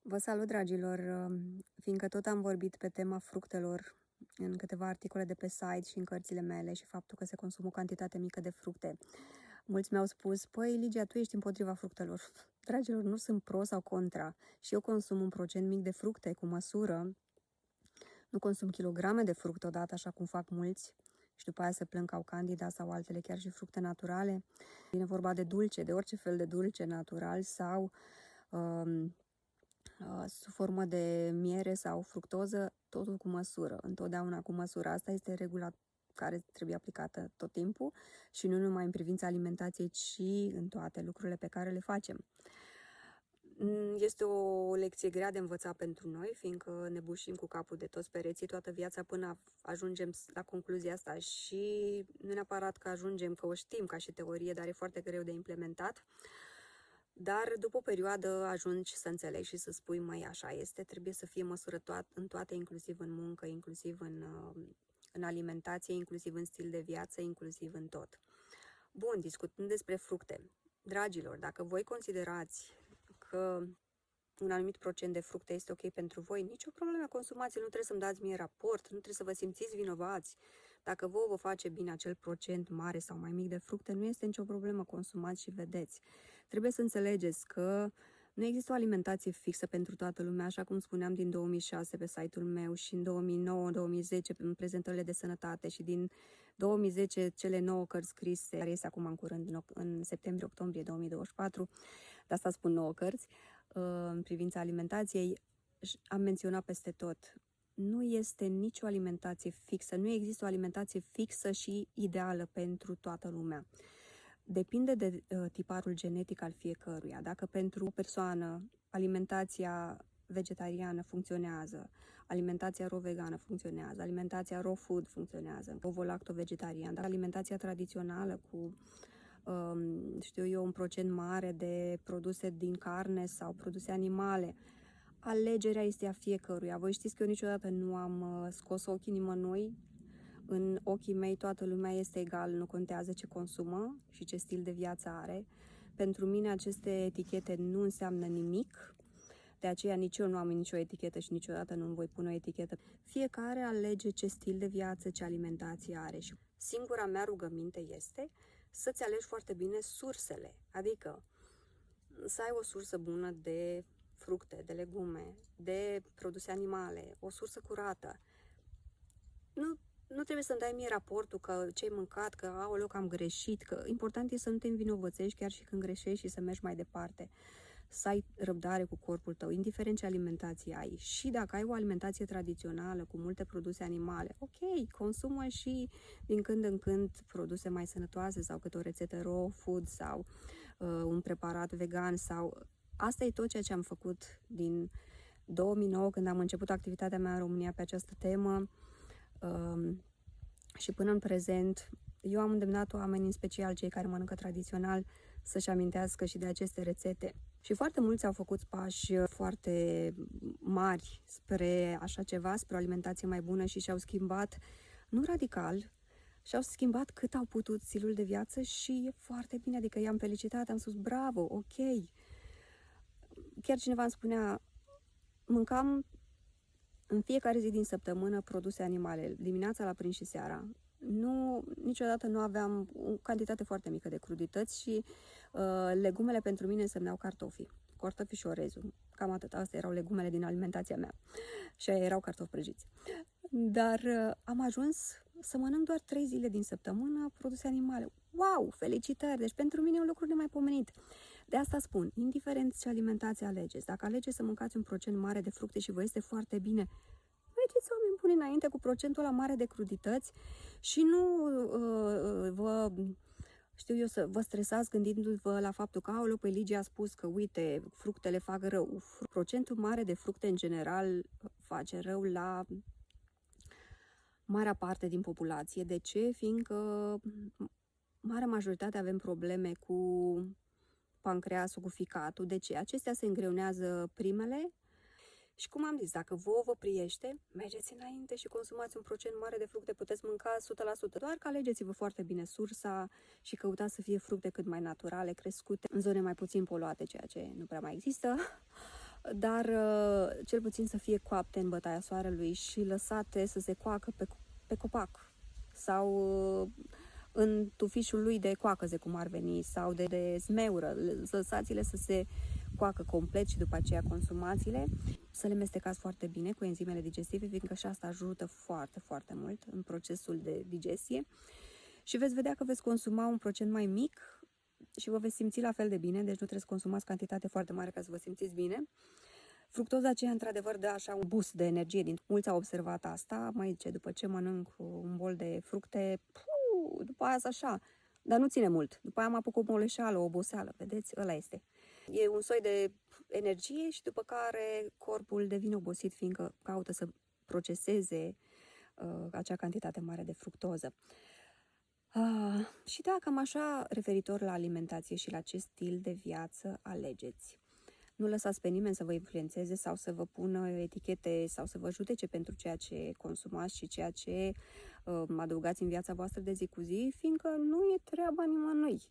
Vă salut, dragilor! Fiindcă tot am vorbit pe tema fructelor în câteva articole de pe site și în cărțile mele și faptul că se consumă o cantitate mică de fructe. Mulți mi-au spus, păi, Ligia, tu ești împotriva fructelor. Dragilor, nu sunt pro sau contra. Și eu consum un procent mic de fructe cu măsură. Nu consum kilograme de fructe odată, așa cum fac mulți. Și după aia se plâng că au candida sau altele, chiar și fructe naturale. Vine vorba de dulce, de orice fel de dulce natural sau sub formă de miere sau fructoză, totul cu măsură, întotdeauna cu măsură. Asta este regula care trebuie aplicată tot timpul și nu numai în privința alimentației, ci în toate lucrurile pe care le facem. Este o lecție grea de învățat pentru noi, fiindcă ne bușim cu capul de toți pereții toată viața până ajungem la concluzia asta și nu neapărat că ajungem, că o știm ca și teorie, dar e foarte greu de implementat. Dar după o perioadă ajungi să înțelegi și să spui, măi, așa este, trebuie să fie măsură în toate, inclusiv în muncă, inclusiv în alimentație, inclusiv în stil de viață, inclusiv în tot. Bun, discutând despre fructe. Dragilor, dacă voi considerați că un anumit procent de fructe este ok pentru voi, nicio problemă, consumați, nu trebuie să-mi dați mie raport, nu trebuie să vă simțiți vinovați. Dacă vouă vă face bine acel procent mare sau mai mic de fructe, nu este nicio problemă, consumați și vedeți. Trebuie să înțelegeți că nu există o alimentație fixă pentru toată lumea, așa cum spuneam din 2006 pe site-ul meu și în 2009-2010 în prezentările de sănătate și din 2010 cele 9 cărți scrise, care iese acum în curând, în septembrie-octombrie 2024, de asta spun 9 cărți, în privința alimentației, am menționat peste tot. Nu este nicio alimentație fixă, nu există o alimentație fixă și ideală pentru toată lumea. Depinde de tiparul genetic al fiecăruia. Dacă pentru o persoană alimentația vegetariană funcționează, alimentația raw-vegană funcționează, alimentația raw food funcționează, ovo-lacto-vegetarian, dar alimentația tradițională cu un procent mare de produse din carne sau produse animale. Alegerea este a fiecăruia. Voi știți că eu niciodată nu am scos ochii nimănui. În ochii mei toată lumea este egal, nu contează ce consumă și ce stil de viață are. Pentru mine aceste etichete nu înseamnă nimic. De aceea nici eu nu am nicio etichetă și niciodată nu îmi voi pune o etichetă. Fiecare alege ce stil de viață, ce alimentație are și singura mea rugăminte este să-ți alegi foarte bine sursele, adică să ai o sursă bună de fructe, de legume, de produse animale, o sursă curată. Nu trebuie să-mi dai mie raportul că ce-ai mâncat, că aoleu, că am greșit, că important e să nu te învinovățești chiar și când greșești și să mergi mai departe. Să ai răbdare cu corpul tău, indiferent ce alimentație ai. Și dacă ai o alimentație tradițională cu multe produse animale, ok, consumă și din când în când produse mai sănătoase sau câte o rețetă raw food sau un preparat vegan sau... Asta e tot ceea ce am făcut din 2009 când am început activitatea mea în România pe această temă și până în prezent. Eu am îndemnat oamenii, în special cei care mănâncă tradițional, să-și amintească și de aceste rețete. Și foarte mulți au făcut pași foarte mari spre așa ceva, spre o alimentație mai bună și și-au schimbat, nu radical, și-au schimbat cât au putut stilul de viață și e foarte bine, adică i-am felicitat, am spus bravo, ok. Chiar cineva îmi spunea, mâncam în fiecare zi din săptămână produse animale, dimineața la prânz și seara. Niciodată nu aveam o cantitate foarte mică de crudități și legumele pentru mine însemnau cartofii și orezul. Cam atât. Astea erau legumele din alimentația mea. Și aia erau cartofi prăjiți. Dar am ajuns să mănânc doar 3 zile din săptămână produse animale. Wow! Felicitări! Deci pentru mine e un lucru nemaipomenit. De asta spun, indiferent ce alimentație alegeți, dacă alegeți să mâncați un procent mare de fructe și vă este foarte bine, mergeți oameni buni înainte cu procentul ăla mare de crudități și nu să vă stresați gândindu-vă la faptul că aoleu, pe Ligia a spus că, uite, fructele fac rău. Procentul mare de fructe, în general, face rău la marea parte din populație. De ce? Fiindcă marea majoritate avem probleme cu pancreasul, cu ficatul. De ce? Acestea se îngreunează primele. Și cum am zis, dacă vouă vă priește, mergeți înainte și consumați un procent mare de fructe, puteți mânca 100%, doar că alegeți-vă foarte bine sursa și căutați să fie fructe cât mai naturale, crescute în zone mai puțin poluate, ceea ce nu prea mai există. dar cel puțin să fie coapte în bătaia soarelui și lăsate să se coacă pe copac sau în tufișul lui de coacăze, cum ar veni, sau de zmeură. Lăsați-le să se coacă complet și după aceea consumați-le. Să le mestecați foarte bine cu enzimele digestive, fiindcă și asta ajută foarte, foarte mult în procesul de digestie. Și veți vedea că veți consuma un procent mai mic și vă veți simți la fel de bine, deci nu trebuie să consumați cantitate foarte mare ca să vă simțiți bine. Fructoza aceea, într-adevăr, dă așa un boost de energie. Mulți au observat asta, mai zice, după ce mănânc un bol de fructe, după aia așa, dar nu ține mult. După aia mă apuc o moleșeală, o oboseală, vedeți? Ăla este. E un soi de energie și după care corpul devine obosit, fiindcă caută să proceseze acea cantitate mare de fructoză. Și da, cam așa, referitor la alimentație și la ce stil de viață alegeți. Nu lăsați pe nimeni să vă influențeze sau să vă pună etichete sau să vă judece pentru ceea ce consumați și ceea ce adăugați în viața voastră de zi cu zi, fiindcă nu e treaba nimănui.